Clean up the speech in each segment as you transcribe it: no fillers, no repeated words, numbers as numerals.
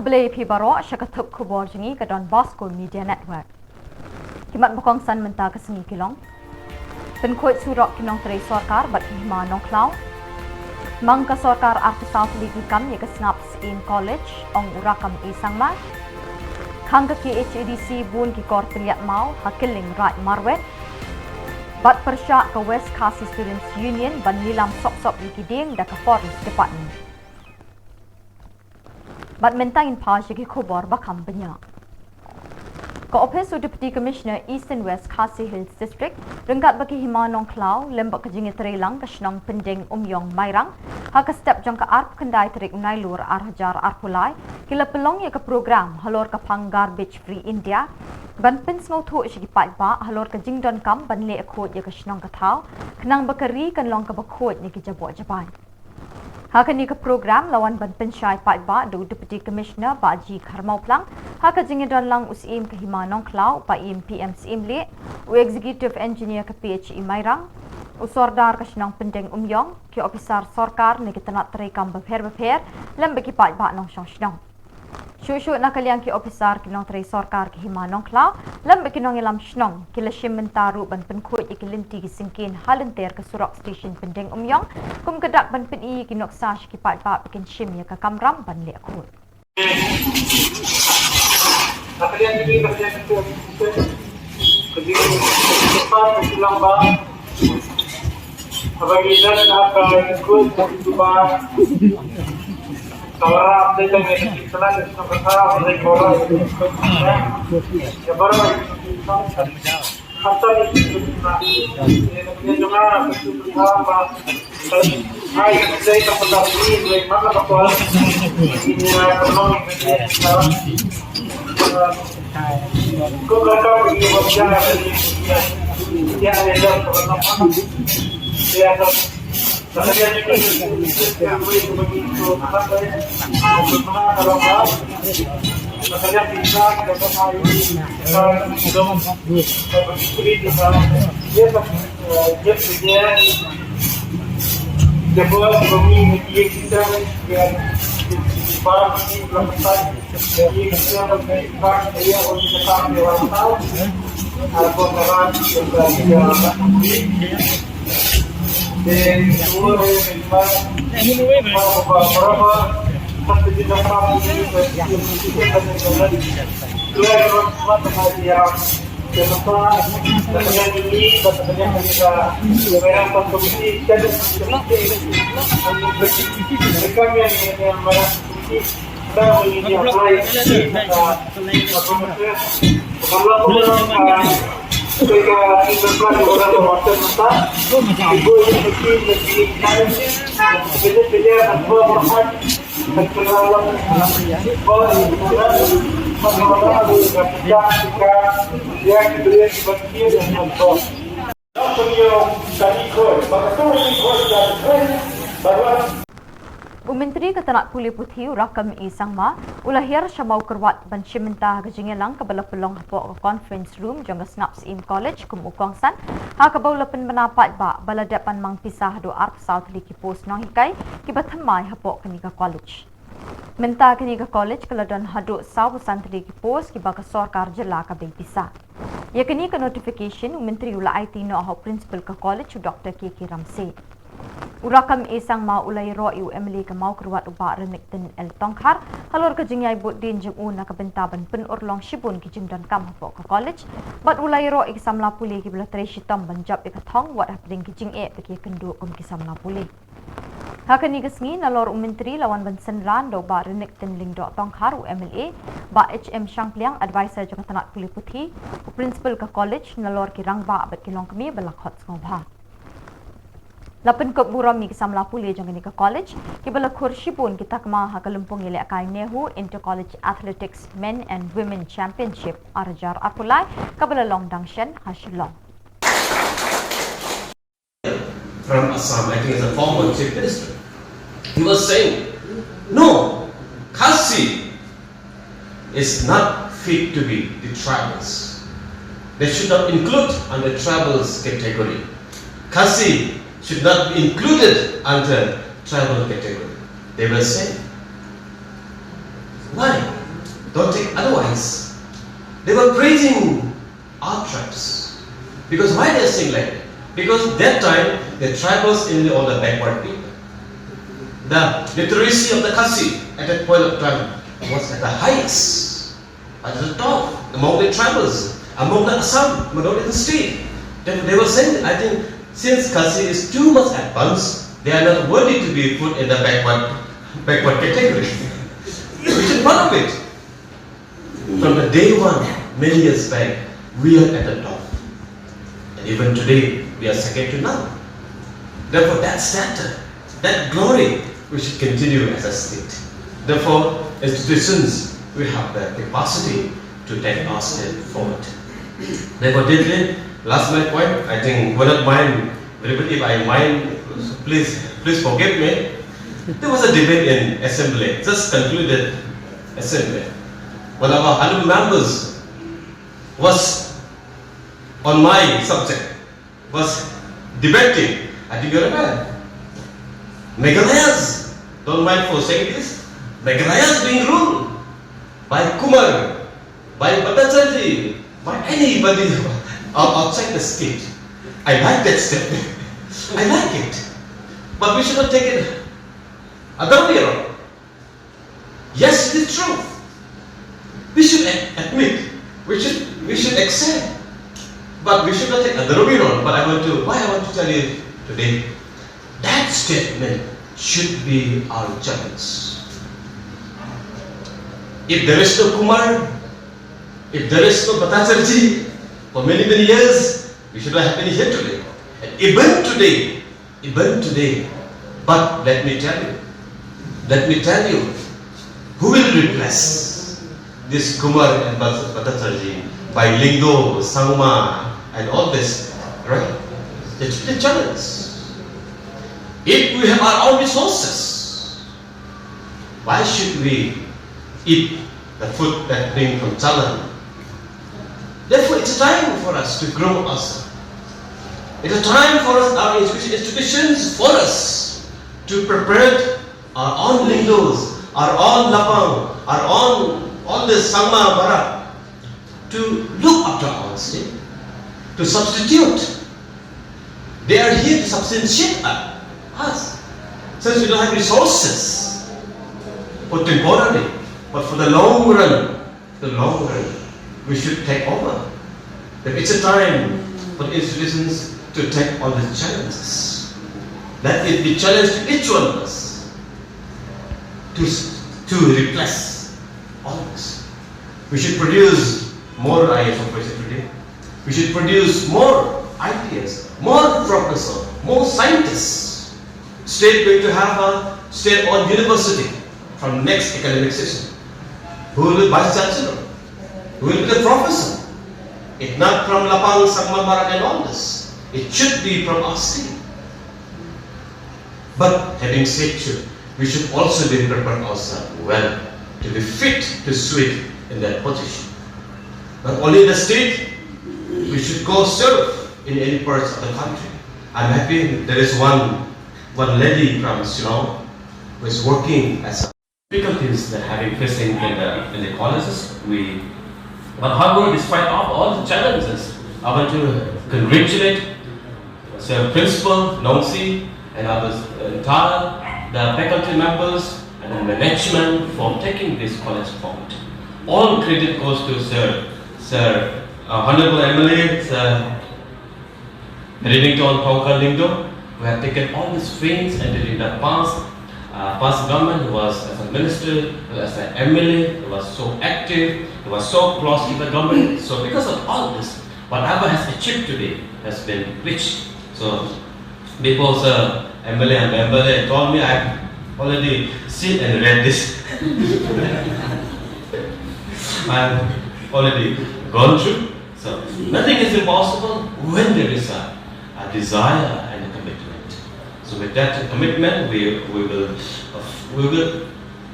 Kebelai Pibaro syakatup Khubor jengi ke Don Bosco Media Network. Kimat bukong san mentah ke sengi kilong. Penkuit surok kinong terai sorkar bat kihima nong klau. Mang ke sorkar artisal ligikan ye ke snaps in college ong urakam isangma. Kang ke KHADC bun ki kor triat mau hakiling right marwet. Bat persyak ke West Khasi Students Union ban nilam sok-sok likiding dah ke Forest Department. Bat mentangin pas ke Khubor bakam banyak. Ko-Office Deputy Commissioner East and West Khasi Hills District renggat bagi hima nong klau lembak kejingi terilang ke senang pendeng umyong mairang hak step jang ke arp kendai terik Nailur arhajar arpulai kila pelong ya ke program halor ke pang garbage free India ban pins ngau thu sigi pai ba halor ke jingdon kam ban le khot ya ke senang ke thau kenang bakari kan long ke bakhot ni ke jabok jabai. Hakan ni ke program lawan ban pensyai pai ba do Deputy Commissioner Baji Kharmau Plang hak jingi don lang usim ke hima nong klau pa im PM sim le u Executive Engineer ke PHE Mairang usordar ke senang pendeng umyong ke officer sorkar ni ke tenat terekam beper lem bagi pai ba nong senang. Syuk-syuk nak kalian ki officer ki nong terai sorkar ki hima nong klau lem bagi nong ilam senang ki leshim mentaru ban penkut ikilinti ki singkin halenter ke surak station pendeng umyong kum kedak ban peni ki nok sash ki pai ba bikin shim ya ke kamram ban le khut. Kalian ini kalian itu kemudian cepat Shillong ba abang ilan akan ikut itu ba kalau update yang ini setelah itu kita mulai mulai ya baru hatta itu ini juga kita bahas hai saya kepada ini maka bakal ini perlu kau kau ini berjalan dia ada pertemuan dia ada saya ini yang begitu apa saya kalau saya bisa dapat hari sudah berdiri di sana dia depois kami kita yang para di belakang ini kita bergerak dia untuk tetap di wartawan atau orang yang dan semua yang beberapa satu di dalam ini kenapa dengan ini katanya kita mereka komisi jadi mereka yang mana kita ini apply kalau ketika kita orang hotel mentah ibu ini mesti dia apa berhak terkenal bahwa yang diberi sebagian dan contoh. Menteri Ketenak Pulih Putih Rakam Isangma ulahir syamau kerwat ban syimenta kejingelang kebala pelong hapok conference room jangga snaps in college kum ukongsan ha kabau lepen menapat ba bala dapan mang pisah do arp south liki post nong hikai kibat hamai hapok kenika college. Mentah kenika college keladon haduk saw santri ki post ki baka sorkar Jylla ka bei pisah. Ya kenika notification Menteri ula IT no ha principal ka college Dr. K.K. Ramsey. Urakam isang mau ulai roi UMLA ke mau kerwat ubak renik ten el tongkar halor ke jingyai bot din jeng una ke bentaban pen urlong shibun ki jing dan kam hapok ke college bat ulai roi ke samla puli ki bela treshi tom banjab ke thong wat hapding ki jing e ke kendu kum ki samla puli hakan ni kesngi nalor menteri lawan ban senran do ba renik ten ling do tongkar UMLA ba HM Shangpliang advisor jang tanak Pulih Putih principal ke college nalor ki rangba bat ki long kemi belakot ngobha. Lapan kop buram ni kisam lapuli jang ni ke college kibala kursi pun kita kema ha kalumpung ile akai nehu inter college athletics men and women championship arjar apulai kabala long dangshan ha Shillong. From Assam, acting as a former chief minister, he was saying, no, Khasi is not fit to be the tribals. They should not include under tribals category. Khasi should not be included under tribal category. They were saying, why? Don't take otherwise. They were praising our tribes. Because why they are saying like that? Because that time the tribals in all the backward people. The literacy of the Khasi at that point of time was at the highest, at the top, among the tribals, among the Assam, among the state. They were saying, I think, since Khasi is too much advanced, they are not worthy to be put in the backward category. We should follow it. From the day one, many years back, we are at the top. And even today, we are second to none. Therefore, that stature, that glory, we should continue as a state. Therefore, institutions, we have the capacity to take our step forward. Therefore, last my point, I think, will not mind, if I mind, please forgive me. There was a debate in assembly, just concluded assembly. One of our honorable members was on my subject, was debating. I think you're aware. Meghalayas, don't mind for saying this, Meghalayas being ruled by Kumar, by Bhattacharya, by anybody outside the state. I like that statement. I like it. But we should not take it other way around. Yes, it is true. We should admit, we should accept. But we should not take other way around. But I want to tell you today, that statement should be our challenge. If there is no Kumar, if there is no Bhattacharya, for many years, we should not have been here today. And even today, but let me tell you, who will replace this Kumar and Bhattacharya by Lingo, Sangma, and all this, right? It's the challenge. If we have our own resources, why should we eat the food that brings from Thailand? Therefore, it's time for us to grow ourselves. It's a time for us, our institutions, for us to prepare our own lingos, our own lapang, our own all this Sangma Bara, to look after our state, to substitute. They are here to substantiate us. Since we don't have resources for temporary, but for the long run, we should take over. That it's a time for institutions to take on the challenges. That is the challenge to each one of us to replace all this. We should produce more IS officers today. We should produce more ideas, more professors, more scientists. State going to have a state-owned university from next academic session. Who will be vice chancellor? Who will be the professor? If not from Lapang, Sangma, Barat and all this, it should be from our state. But having said so, we should also be prepared ourselves well to be fit to suit in that position. Not only in the state, we should go serve in any parts of the country. I'm happy there is one lady from Shillong who is working as a difficulties that having facing in the colleges. But however, despite of all the challenges, I want to congratulate Sir Principal Nongsi and others, entire the faculty members and the management for taking this college forward. All credit goes to Sir Honorable MLA, Sir Rinington Pongkar Lingdo, who have taken all these things and in the past government, who was as a minister, as an MLA, who was so active, who was so close to the government. So because of all this, whatever has achieved today has been rich. So before Sir MLA and MLA told me, I've already seen and read this. I've already gone through. So nothing is impossible when there is a desire and a commitment. So with that commitment, we will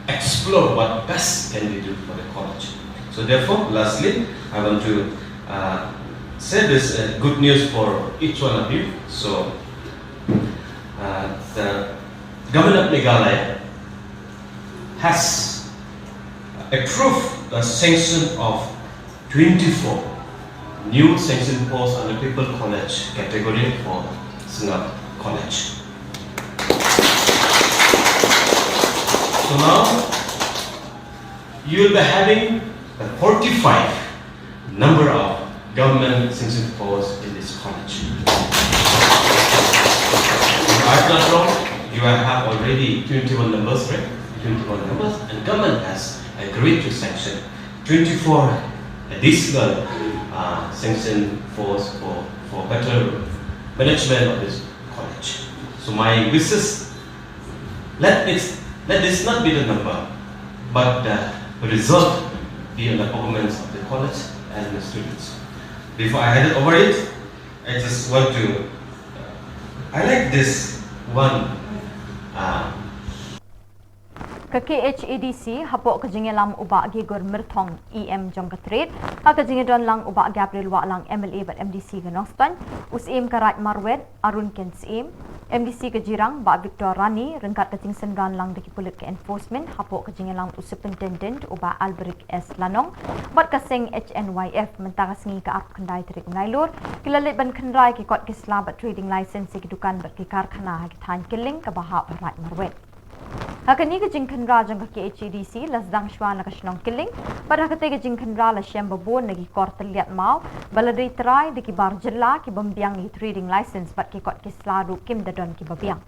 explore what best can we do for the college. So therefore, lastly, I want to say this good news for each one of you. So the government of Meghalaya has approved the sanction of 24 new sanction posts under People College category for Singapore College. So now you will be having the 45 number of government sanction posts in this college. If I'm not wrong, you have already 21 numbers, right? 21 numbers, and government has agreed to sanction 24 additional sanction force for better management of this college. So my wish is, let this not be the number, but the result be on the performance of the college and the students. Before I hand it over it, I just want to highlight this one. Ka KHADC hapok kajingelam ubak gigur mertong EM jong katret ha kajingedon lang ubak Gabriel wa lang MLA bat MDC ganostan usim karat marwet arun ken sim MDC kajirang ba Victor Rani rengkat kajing sendan lang deki pulit ke enforcement hapok kajingelam superintendent ubak Alberic S Lanong bat kaseng HNYF mentara sengi ka ap kendai terik Nailur kilalit ban kendai ki kot kisla bat trading license ki dukan bat ki karkhana ha ki than killing ka bahap rat marwet. Hakani ke jingkan raja ke KHADC lasdang shwana ke Shillong killing pada kate ke jingkan ra la syam babon nagi kor terlihat mau baladai terai de ki bar Jylla ki bambiang i trading license bat ki kot ki slaru kim dadon ki babiang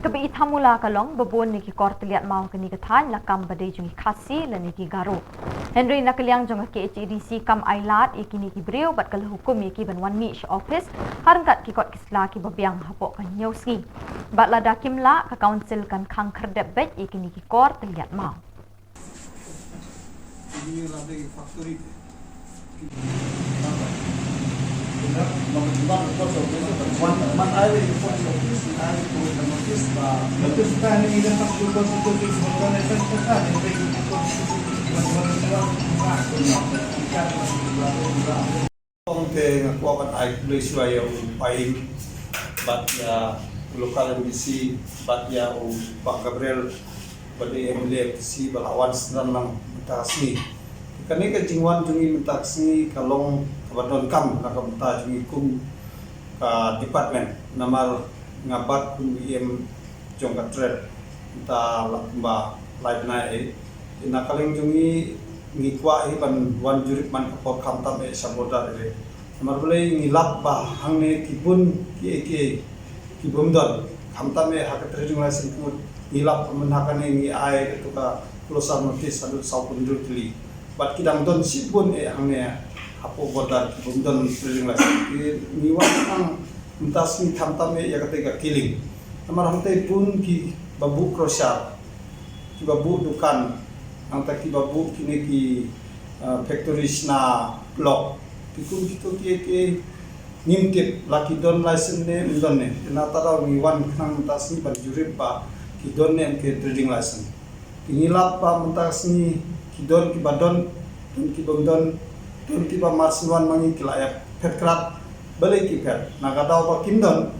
kebi ithamula kalong babon nagi kor terlihat mau kani ke than lakam badai jungi khasi la nagi garu Henry nakaliang jong ke KHADC kam ailat ikini ki breu bat kal hukum ki ban wan niche office harangkat ki kot ki sla ki babiang hapok kan nyauski bat lada kimla ka council kan khang kherdep bet ikini ki kor terlihat mau. Ini lagi factory. One I will inform the office, I will go to the notice. Notice kan ini dan faktur konstitusi sebenarnya kan yang bagi konstitusi Oke, aku akan play suaya upain bat ya lokal MDC bat ya Pak Gabriel pada MLA si balawan senang mentasni. Kani ka jingwan jungi mentasni kalong kabadon kam na kabta jungi kum ka department namar ngabat kum IM jong katret ta lakba live na nakaling jungi ngikwa ban wan jurip man kapor kamtam saboda re namar boleh ngilap ba hangne kibun ki kibumdon kamtam hak trading license kumut ngilap menhakane ngi ai ketuka closer notice adu saupun jutli bat kidang don sipun hangne hapo bodar kibumdon trading license ni wan entas ni kamtam ya ketika killing namar hantai pun ki babu crosser ki babu dukan ang taki babu kini ki factories na block pikun kito ki ngimtip laki don license ne don ne na tara mi wan khang tas ni ban jurip pa ki don ne ke trading license ngilap pa mentas ni ki don ki badon ki bondon don ki ba marsiwan mangi kilaya petkrat balik ki pet na kadaw pa kindon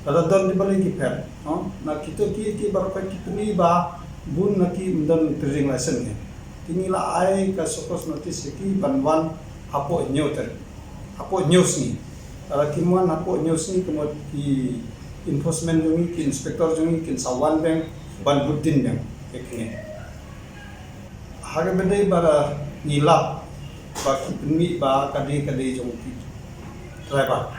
kada don di balik ki pet no na kito ki bar pa ki tuni ba bun naki mendon trading license ni tingila ai ka sokos notice ki banwan hapo newton hapo news ni ala kimwan hapo news ni kemot ki enforcement jungi ki inspector jungi ki sawan bank ban buddin bank ekne haga bedai bara nilap ba ki pemi ba kade jong ki driver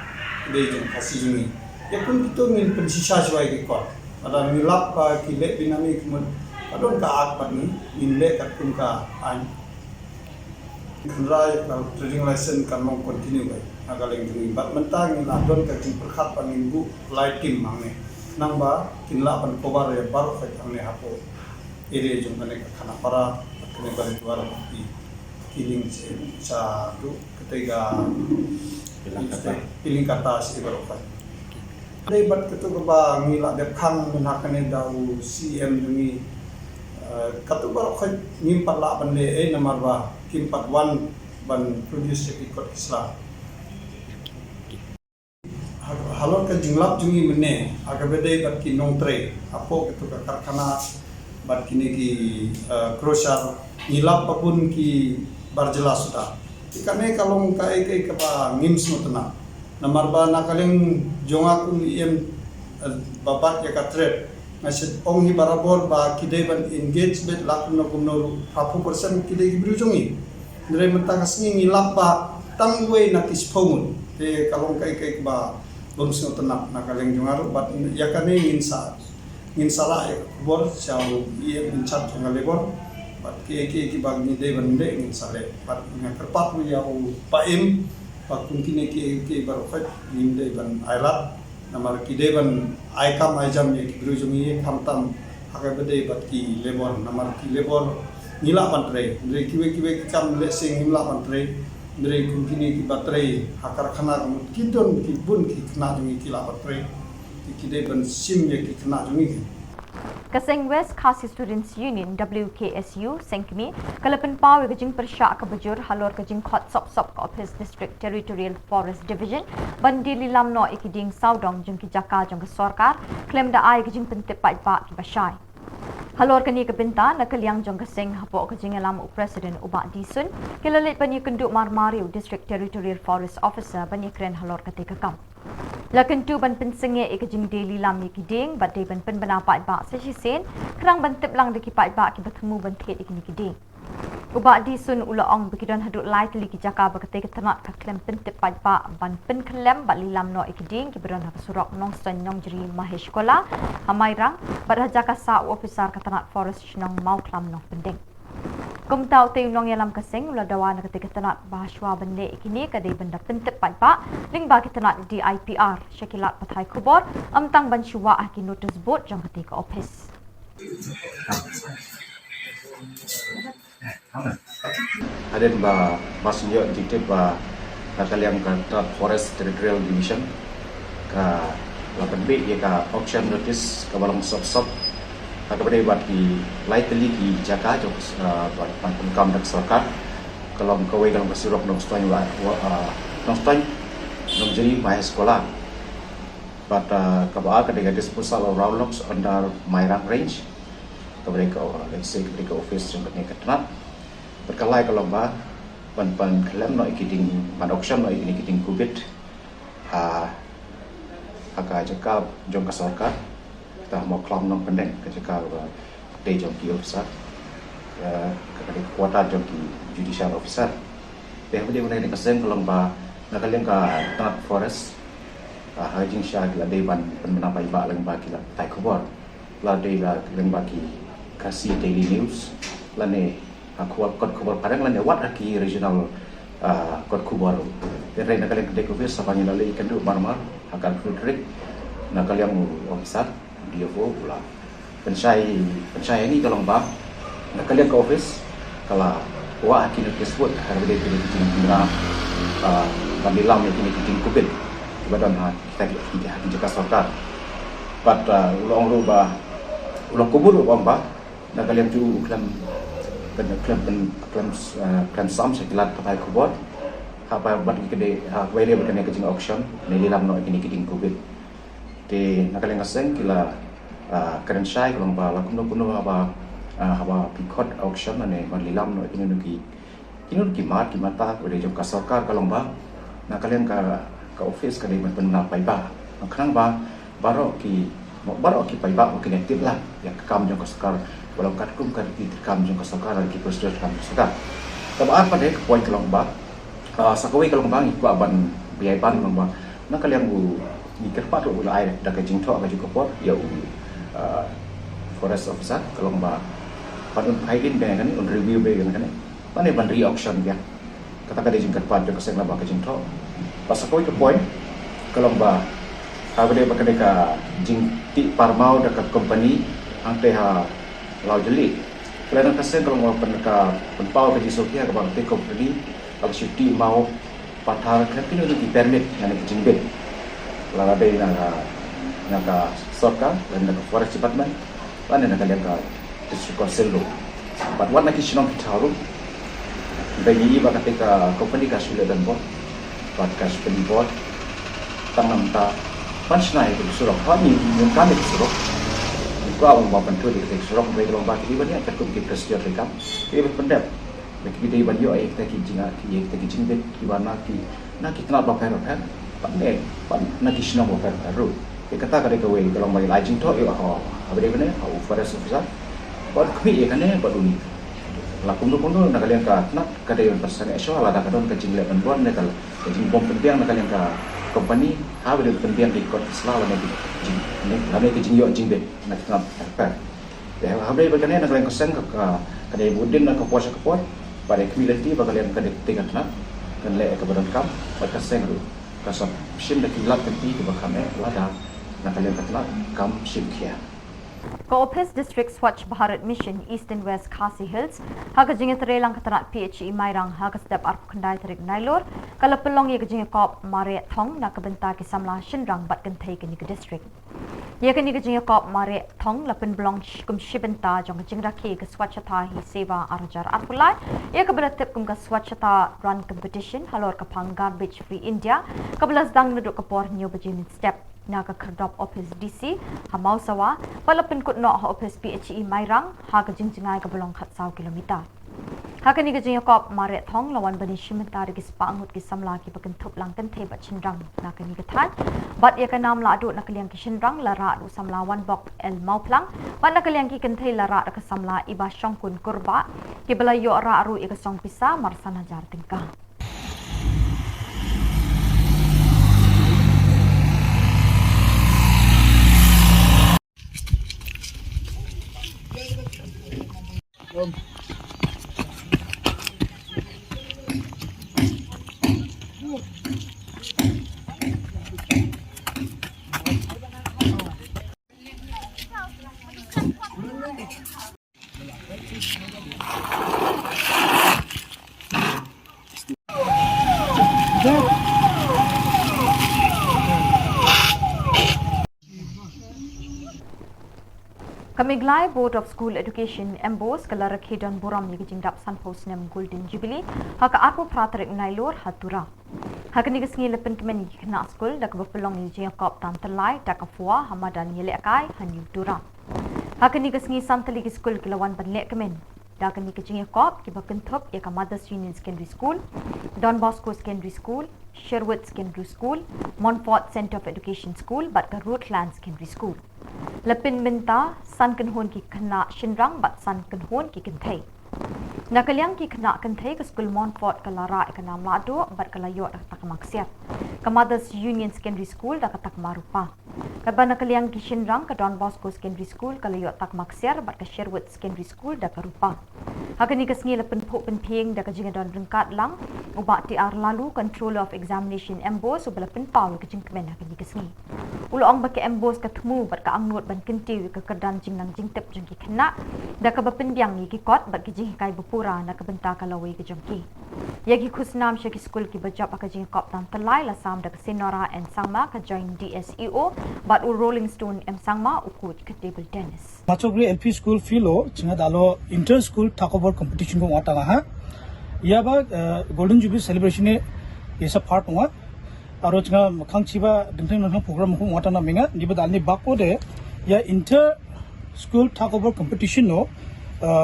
kade jong kasi jungi ya pun kita min pensisa jwai ki ko ada nilap ba ki le binami kemot adon ka akpat ni inle kat kun ka an krai ka trading license kan mong continue bai agaleng jung bat mentang ni adon ka jing perkhat pangimbu light team mangne nang ba kinla pan kobar ya bar fa angne hapo ere jung kane khana para kane bare duar di killing sa tu ketiga piling kata si barofa dai bat ketu ba ngila de khang menakane dau CM jungi katu baru kau nyimpat lah benda namar bah kimpat wan ban produce ikut Islam. Halor ke jinglap jungi mene agak bedai bat ki nong tre apo itu ke karkhana bat kini ki crusher ngilap apun ki barjela sudah. Ikane kalong kai ke ba ngims mo tena. Namar ba nakaleng jonga kun iem babat ya katret. Ngasih ong hi barabor ba kidai ban engagement lakun no kumno 40% kidai gibru jongi. Ndre mentang asni ngilap ba tangwe nakis pongun. Te kalong kai ba bums mo tena nakaleng jongaru bat yakane ngin salah ya Khubor siau iem incat jonga lebor. Pat ki bag ni devan de ngin sale pat nga kerpat wi ya paim pat kun kini ki barofat nim devan ailat namar ki devan aikam aijam ye ki brujungi khamtam haga bede pat ki lebor namar ki lebor nila pantre ndre kiwe kam le sing nila pantre ndre kun kini ki batre hakar khana ki don ki bun ki khana jungi ki la patre ki devan sim ye ki khana jungi Kaseng West Khasi Students Union WKSU Sengkmi kalapan paw gajing persyak kabajur halor gajing khot sop ka Office District Territorial Forest Division bandili lamno ikiding saudong jung ki jaka jung sarkar claim da ai gajing pentip pai ba ki basai halor kani kabinta nakaliang jung kaseng hapo gajing alam President Uba Disun kilalit bani kenduk marmariu District Territorial Forest Officer bani kren halor katika kam Lakan tu ban pensenge ikajing daily lam ikiding bat day ban pen banapat ba sa sisen kerang ban tip lang deki pat ba ki bertemu ban thet ikini kiding uba di sun ulaong bekidan hadut lai teli ki jaka ba kate ketanat ka klem pen tip pat ba ban pen klem bat lilam no ikiding ki beran ha surok nong stan nong jeri mahesh kola hamairang bat jaka sa officer ketanat forest nong mau klam nong pending Kum tau te nong yalam kaseng ula dawa na ketika tanat bahaswa bende ikini kadai benda pentep pat ba ling bagi tanat di IPR syakilat patai Khubor amtang ban syua aki notice board jang ketika office Hadir ba masunyo dikte ba nakaliang ka Forest Territorial Division ka lapan B ya ka auction notice ka balang sop kepada buat di light teli di Jaka jok buat pengkam dak sarkar kalau kawai kalau bersurok nong stoin nong jadi mai sekolah but kabaa ketika disposal of roundlocks under Mairang range kepada let's say ketika office yang ketika tenat berkalai kalau ba pan klaim no ikiting pan auction no ikiting kubit agak Jaka jong sarkar kita mau kelam nong pendek ketika day jongki officer kepada kuota jongki judicial officer dia mengenai kesen kalau ba nakaliang ka tanat forest hajing sya gila day ban penmenapai ba lang ba gila tai Khubor la day la lang ba ki kasi daily news la ne kot Khubor padang la ne wat aki regional kot Khubor dia nakaliang day office sapanya la ikan du marmar akan filtrik nakaliang officer dia pula pensai ini kalau bah nak kalian ke office kalau wah kini tersebut harga dia kena bandilam yang kini kubit badan kita jaga sarkar but ulang kubur bah nak kalian tu klaim sam sekilat pakai Khubor apa buat kedai dia berkena kecing auction nilam no kini kubit di nakaliang kaseng kila keren syai kalau ba lakuno apa pikot auction ane malilam no kini mata boleh jom kasarkar kalau ba nakaliang ka office kadai benar pai ba kerang ba baru ki pai ba mungkin aktif lah ya kam jom kasarkar walau katkum kan di kam jom kasarkar lagi prosedur kam kasarkar tabaan pada poin kalau ba sakawai kalau ba ikut aban biaya ban kalau ba nakaliang ni kerpat ula air dah kajing tok kajing kopor ya forest officer kalau ba padun haidin kan on review be kan mana ban re-auction dia kata dia jing kerpat dia keseng ba kajing tok pasal kau itu point kalau ba dia bakal ka jing ti parmau dekat company angte ha lau jeli kelana keseng kalau mau peneka penpau ke jisokia ke bang te company kalau syuti mau pathar kan kini di permit yang kajing be kalau ada naka sarkar dan naka forest department dan naka liang district council lo but what nak Shillong kita bagi iba ketika company kasih dan bot but kasih penbot tanam ta pansna itu suruh kami kami suruh Kau mau bantu di Shillong baik lomba kiri banyak terkup di Presiden rekam. Ini berpendap. Bagi dia banyak ayat kita kijing bet kibana ki nak kita nak berper pandai nak kisah berper baru. Kita kata kada kau kalau bagi lajing tu ia apa dia benar? Forest officer. Baru kami ia kan baru ni. Lakum tu pun nak kalian nak kada yang pasal esok lah nak kadon kijing lepan buat nak kalau kijing bom penting nak kalian company apa dia penting di kot selalu nak kijing. Kami kijing yo kijing bet nak kita berper. Dah apa dia berkenaan nak kalian kesan kada budin nak kepuas pada community bagaimana kena tingkat nak kena leh keberadaan kam pada sengru kasar sim dah kilap kenti ke bahkan lada nak kalian kata kam sim kia. Ko-Office District Swachh Bharat Mission East and West Khasi Hills haga jinge terelang katarat PHE Mairang haga step arp kendai terik Nailur kalau pelong ye jinge kop mare thong nak kebenta ki samla shinrang bat kentai ke ni ke district. Ye ke ni ke jinge kop mare thong lapen belong kum shibenta jong jing rakhi ke swachhata hi seva arajar arpulai ye ke beratip kum ke swachhata run competition halor ke pang garbage free India ke belas dang neduk ke por new bejin step NAKA Kerdop Office DC Hamau Sawa Palapin Kut Nok Office PHE Mairang Haga Jingjingai ke belong khatsau kilometer. Haga ni gajing kop maret thong lawan bani shimenta regis pangut ki samla ki bakentup lang kenthe bat chinrang naka ni gathan bat ya kanam la adu nakaliang ki shinrang lara adu samlawan bok el mauplang bat nakaliang ki kenthe lara ka samla iba shongkun kurba ki belayo ra aru ika song pisa marsana jar tingkah. Meghalaya Board of School Education Embos kalara khedon boram ni gijing dap san post nem Golden Jubilee haka arpo pratarik Nailur hatura haka ni gisngi lepen kemen kena school dak bepelong ni jing kop tan telai dak afwa hamadan yele akai hanyu dura haka ni gisngi santali school kilawan banlek kemen dak ni gijing kop ki bakenthop ya Mothers Union Secondary School Don Bosco Secondary School Sherwood Secondary School Montfort Centre of Education School bat ka Rootland Secondary School Lepin minta san kenhon ki kena shinrang bat san kenhon ki kenthai. Nakaliang ki kena kenthai ke school Montfort kalara ekana mlado bat kalayo tak maksiat. Ke Mothers Union Secondary School dak tak marupa. Kaba nakaliang ki shinrang ke Don Bosco Secondary School kalayo tak maksiar bat ke Sherwood Secondary School dak rupa. Hakani kesngi lepin pok penping dak jinga don rengkat lang ubat ti ar lalu Controller of Examination Embos ubelapin paul ke jingkmen hakani kesngi. Ulo ang baki Embos ke temu bat ka angnut ban kenti ke kerdan jing nang jing tep jeng ki kena dak ka bapindiang ki kot bat ki jing kai bupura nak benta kalawi ke jengki. Yagi khusnam syaki school ki bajap ka jing kop tan telai la sam dak senora en sangma ka join DSEO bat u Rolling Stone em sangma ukut ke table tennis. Machogri LP School filo chinga dalo inter school Khubor competition ko wata ha ya ba Golden Jubilee celebration e isa part wa aro chinga khangchiba dingthang nang program ko wata na minga niba dalni bakko de ya inter school Khubor competition no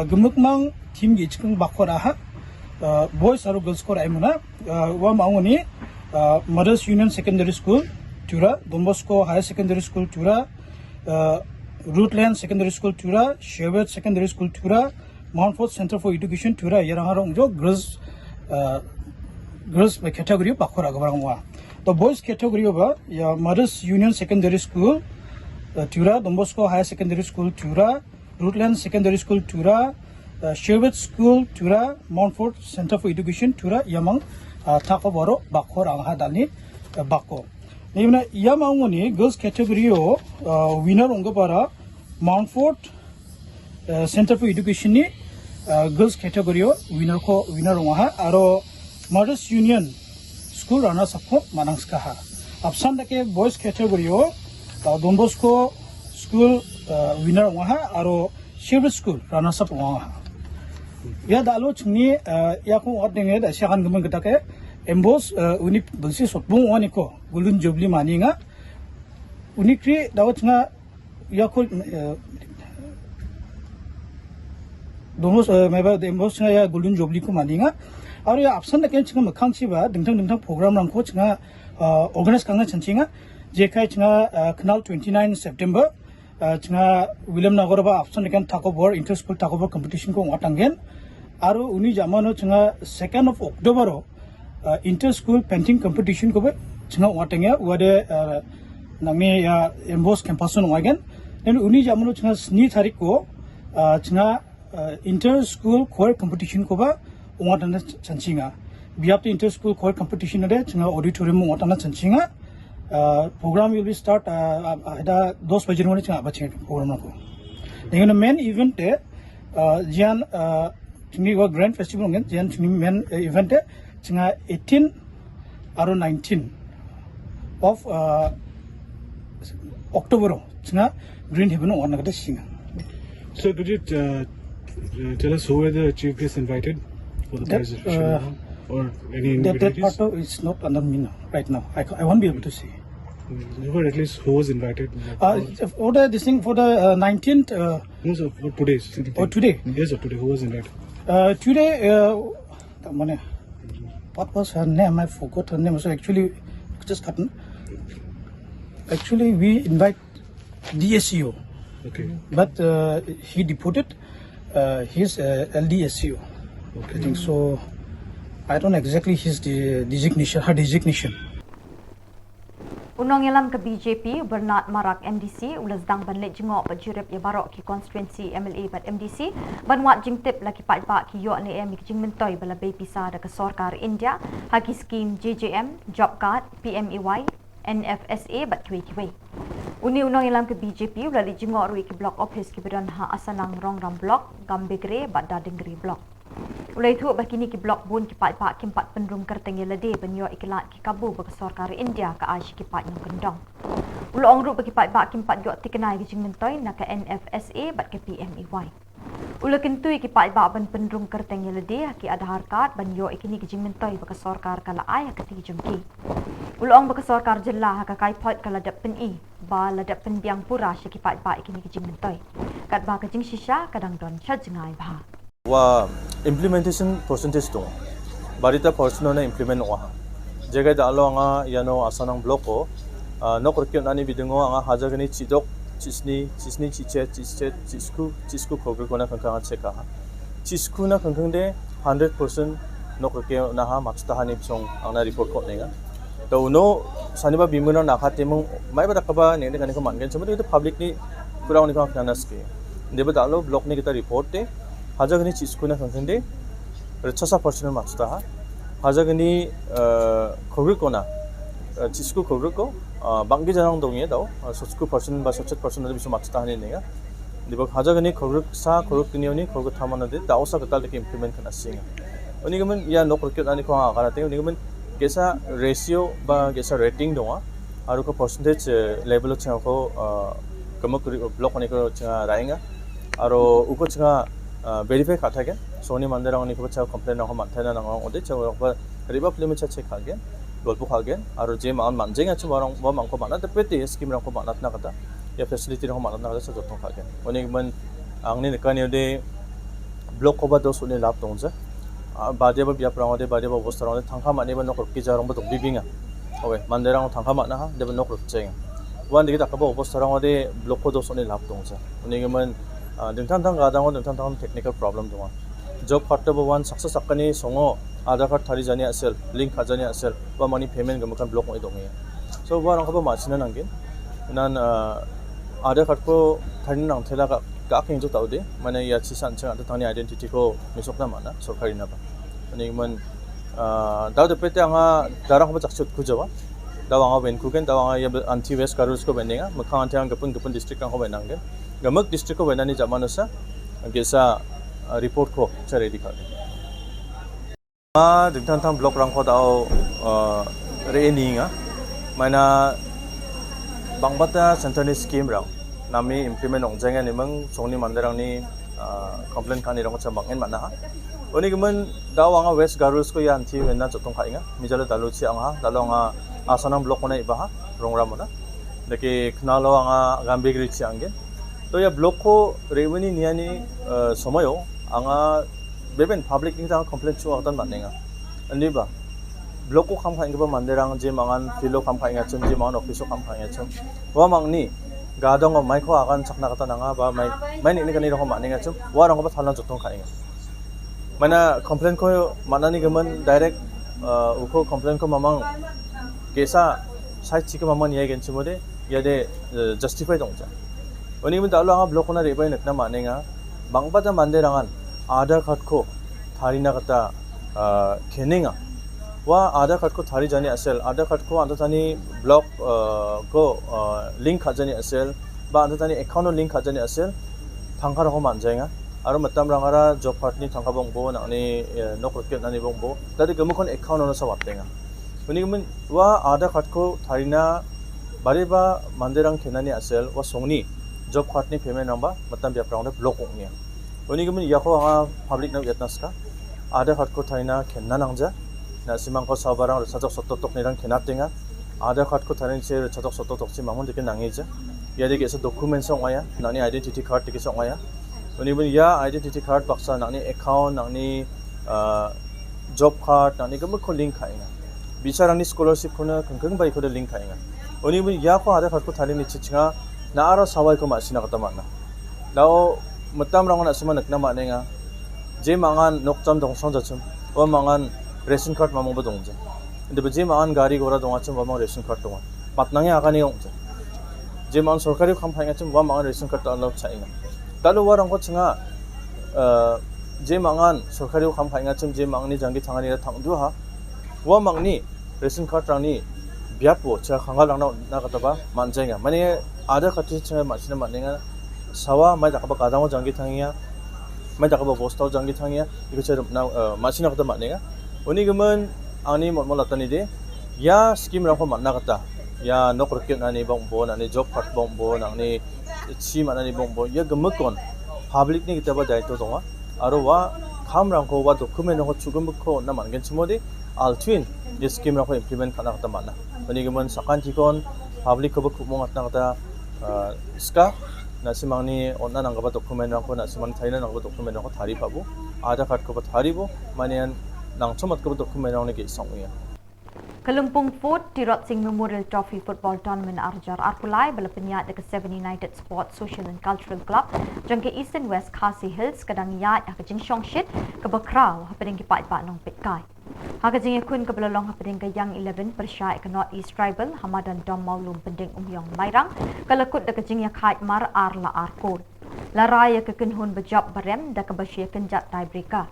gumukmang team gi chikung bakko ra ha boys aro girls ko raimuna wa maungoni Mothers Union Secondary School Jylla Don Bosco Higher Secondary School Jylla Rootland Secondary School Jylla Sherwood Secondary School Jylla Montfort Center for Education Jylla yarang jo girls category bakora gabarangwa the boys category ba ya Mothers Union Secondary School Jylla Don Bosco Higher Secondary School Jylla Rootland Secondary School Jylla Sherwood School Jylla Montfort Center for Education Jylla yamang Khubor bakora angha dalni bakko Nimna yamangoni girls category o winner onga para Montfort Center for Education ni girls category o winner onga ha aro Mothers Union School rana sapko manangska ha apsan dake boys category o Don Bosco School winner onga ha aro Sherwood School rana sap onga ha ya dalo chni ya ko odenge da shakan gumen gitake Embos unik belsi sotbung waniko Golden Jubilee maninga unikri dawat nga yakul domos meba demos ya golden jobli ko maninga aru ya absan ken chinga makhang chiba dingtang program rang ko chinga organize kanga chanchinga jekai chinga canal 29 September chinga William Nagor ba absan ken Khubor inter school Khubor competition ko watangen aru uni jamano chinga 2nd of October inter school painting competition ko ba chinga watangya wade nangni ya emboss campus no again then uni jamano chinga sni tarik ko chinga inter school choir competition ko ba watana chanchinga biap inter school choir competition ade chinga auditorium watana chanchinga program will be start ada 2 baje no chinga bache program ko then main event e jian chingi wa grand festival ngen jian chingi main event e chinga 18 or 19 of October chinga Green Heaven on the singa. So could you tell us who were the chief guests invited for the prize distribution or any that part is not under me now, right now. I won't be able to say. Or at least who was invited? For this thing for the 19th. No, so for today's. Or today? Yes, or today. Who was invited? Today, what was her name? I forgot her name. So actually, just gotten. Actually, we invite DSCO. Okay. But he deported his LDSCO. Okay. I think so. I don't know exactly his designation, her designation. Unong yalam ke BJP Bernard Marak MDC ulas dang banlet jingok bajurep ya barok ki constituency MLA bat MDC banwat jingtip laki pat ba ki yo ne em ki jingmentoi bala bay pisa da ke sarkar India haki scheme JJM job card PMEY NFSA bat kiwe uni unong yalam ke BJP ulali jingok rui ki block office ki bedan ha asanang rongram block gambegre bat dadingri block ulai thu bakini ki block bun ki pat pa ki pat penrum kerteng yelade banyo iklat ki kabu ba sarkar India ka ashi ki pat nyong kendong ulong ru bagi pat ba ki pat yo tikenai ki jingmentoi NAKA NFSA bat ke PMEY ulakin tu ki pat ba ban penrum kerteng yelade ki Aadhaar card banyo ikini ki jingmentoi ba sarkar kala ay ka ti jumki ulong ba sarkar Jylla ha ka kai pot kala dap pen I ba la dap pen biang pura shi ki pat ba ikini ki jingmentoi kat ba ka jing shisha kadang don cha jingai ba वा implementation percentage तो बारिता पर्सनल ने implement हुआ जगह दालो आंगा यानो आसानंग ब्लॉक को नौ करके नानी बिदंगो आंगा हाजगनी चिदोक चिस्नी चिस्कू खोगे कोना कंकांगा चेका चिस्कू ना कंकंदे 100% नौ करके ना हा माक्सता हानि बिसों आंना रिपोर्ट को नेगा तो नो सानिबा बिमुना नाखा तेमु माइबा दकबा नेने कने को मानगेन समदे तो पब्लिक नि पुरावनि का खानास के देबा दालो ब्लॉक ने किता रिपोर्ट ते हाजागनी चिस्कुना कंकंदे 6% माक्सता हाजागनी खोग्रिकोना चिस्कु खोग्रिको बांगी जानांग दंगे दाव 60% बा 70% बिसो माक्सता हानि नेगा दिबो हाजागनी खोग्रिकसा खोग्रिकनियोनि खोग्रि थामानदे दावसा गताल के इम्प्लीमेंट खाना सिंगा उनिगमन या नो करके आनि को आगाराते उनिगमन गेसा रेशियो बा गेसा रेटिंग दंगा आरो को परसेंटेज लेवल छाको कमक ब्लॉक ने को राइंगा आरो उको छा verify खाथागे सोनी मंदिराव नि खबचा कंप्लेन न मानथाना नंग ओदे छवा रिबा फिल्म छ चेक खागे लोलपु खागे आरो जे मान मानजेगा छ बारं बा मांको माना त पेटे स्कीम रंको मानत ना कता या फैसिलिटी रंको मानत ना कता छ जतो खागे ओनि मन आंनि नकानि दे ब्लॉक खबा दो सोनि लाभ दंजा बादेबा बिया प्रावदे बादेबा अवस्थारावदे थांखा मानेबा नखर कि जारंबा दं बिबिंगा ओवे मंदिराव थांखा माना हा देबा नखर चेंगा wan digi takaba अवस्थारावदे ब्लॉक को दो सोनि लाभ दंजा ओनि मन dintan gadang dintan technical problem dong job karta bawan saksa sakani songo Aadhaar card thari jani asel link khajani asel ba mani payment gamakan block oi dong so barang ka ba machina nangin nan Aadhaar card ko thari nang thela ka king jo taude mane ya chi san chang tani identity ko misokna mana sorkari na ba ani man daw de pete anga darang ba chakchut ku jawa dawanga ben kuken dawanga ya anti west karus ko benenga makha anti ang gapun district ang ko benangen गमक डिस्ट्रिक्ट को बनानी जमानुसा गेसा रिपोर्ट को चरेडी का दिंथान ब्लॉक रंग को दाव रेनिंगा माना बांगबाता सेंटरनी स्कीम रंग नामी इम्प्लीमेंट होंजेंगे निमंग सोनी मंदिरांगनी कंप्लेन खानी रंग चंबांगेन माना हा ओनिगमन दाव आंगा वेस्ट गारुल्स को यान्थि वेना जतों खाइंगा मिजालो दालुची आंगा दालो आंगा आसानाम ब्लॉक कोना इबाहा रोंगरा मोना दके खनालो आंगा गाम्बेग्रिची आंगे तो या ब्लॉक को रेवनी नियानी समयो anga beben public ni tang complaint chu atan manenga ani ba blok ko kham khaing ba manderang je mangan filo kham khaing achum je mangan office kham khaing achum wa mangni gadong o mai kho agan chakna kata nanga ba mai ni kani ro manenga chum wa rang ba thalan jotong khaing mana complaint ko manani gaman direct uko complaint ko mamang kesa sai chika mamang ye gen chumode yade justify dongja oni mun dalo anga blok na rebai nakna manenga bangbata manderangan आधार कार्ड को थारी ना कता खेनेगा वह आधार कार्ड को थारी जाने असेल आधार कार्ड को अंत तानी ब्लॉक को लिंक खाजाने असेल बा अंत तानी अकाउंट लिंक खाजाने असेल थांखा रखो मान जाएगा आरो मतम रंगारा जॉब कार्ड नि थांखा बंगबो नानी नौकरी नानी बंगबो दादे गमुखन अकाउंट न सब आतेगा उन्हीं में वह आधार कार्ड को थारी ना बारे बा मंदिरंग खेनानी असेल वह सोंगनी जॉब कार्ड नि पेमेंट नंबर मतम ब्याप्राउंड ब्लॉक होंगे उन्हीं के मन याको हाँ पब्लिक ना यत्नास का आधार कार्ड को थारी ना खेलना नंगजा ना सिमांग को साबारांग रचाजक सत्तो तक निरंग खेना तेंगा आधार कार्ड को थारी से रचाजक सत्तो तक से मामून देखे नंगेजा यादे कैसे डॉक्यूमेंट्स होंगे नानी आइडेंटिटी कार्ड देखे होंगे उन्हीं में या आइडेंटिटी कार्ड बक्सा नानी अकाउंट नानी जॉब कार्ड नानी गम को लिंक खाएंगा बिचारानी स्कॉलरशिप को ना कंकंग बाई को लिंक खाएंगा उन्हीं में या को आधार कार्ड को थारी नीचे चिंगा ना आरो सवाई को मासीना कता माना लाओ मतम रंगन असमा नकना मानेगा जे मांगान नोकचम दंसं जाचम व मांगान रेशन कार्ड मामंबो दंजे इंदे जे मांगान गाड़ी घोड़ा दंगाचम व मांग रेशन कार्ड दंगा पातनांगे आगानि ओंजे जे मांगान सरकारी खाम फायगाचम व मांगान रेशन कार्ड अलाउ चाइना दालु व रंगो चिंगा जे मांगान सरकारी खाम फायगाचम जे मांगनि जांगि थांगानि थांदु हा व मांगनि रेशन कार्ड रांनि बियापो चा खांगा लांना नागतबा मानजाइगा माने आधार कार्ड चिंगा मासिना मानेगा सावा मैं जाकबा गादांगो जांगि थांगिया मैं जाकबा बस्ताव जांगि थांगिया इको चेर ना मासिना कता मानेगा उनी गमन आंनि मत लातानि दे या स्कीम राखो मानना कता या नौकरी नानि बंबो नानि जॉब कार्ड बंबो नानि छि मानानि बंबो या गमकन पब्लिक नि किताबा दायित्व दङ आरो वा खाम रांखौ वा डकुमेन्ट रांखौ चुगमखौ ना मानगोन सिमोदि आलट्विन ये स्कीम राखौ इमप्लिमेन्ट खाना कता माना उनी गमन साखान्थिखन पब्लिक खौबो खुमंग आतना कता स्का नासिमांनि अन्ना नांगबा डकुमेन्ट रांखौ नासिमांनि थाइना नांगबा डकुमेन्ट रांखौ थारि पाबो आधार कार्ड को थारिबो माने नांचमत को डकुमेन्ट रांनि के संगिया Kalumpung Fort Tirot Singh Memorial Trophy Football Tournament Arjar Arpulai balapanyat dekat Seven United Sports Social and Cultural Club jangke East and West Khasi Hills kadang yat ha kajing Shongshit ke Bakrau ha pedeng ki Peit nong Petkai ha kajing yakun ke belalong ha pedeng ke Yang 11 Persyai ke North East Tribal Hamadan Dom Maulum pendeng Umyong Mairang kalakut dekat jing yakhait mar arla arkod laraya ke kenhun bejab barem da ke basya kenjat tiebreaker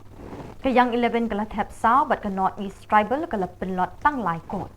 ke Yang 11 kelat hep sao bat ke North East Tribal kelat penlot tang lai kot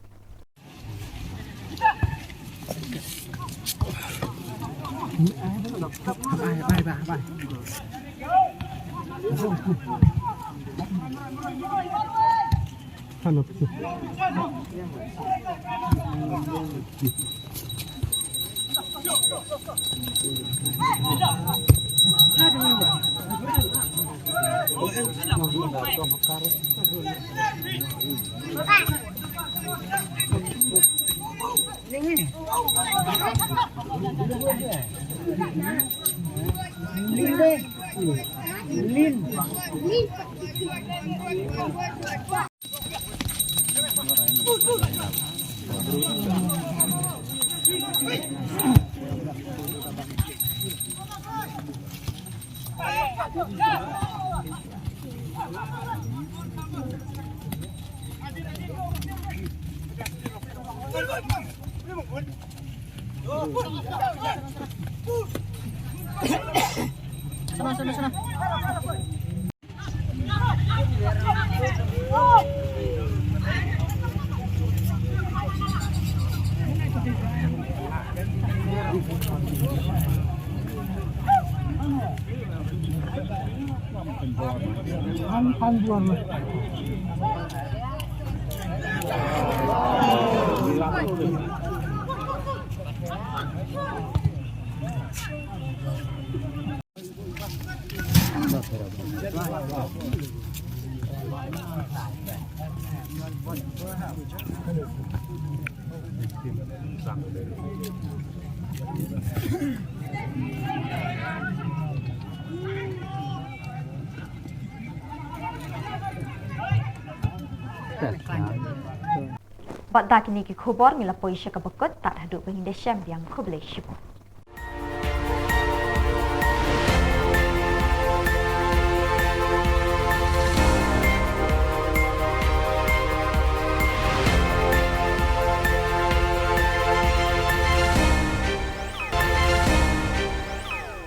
Badak kini ki Khubor ngilapoi syakabakot tak hadu bangin desem yang Khubor.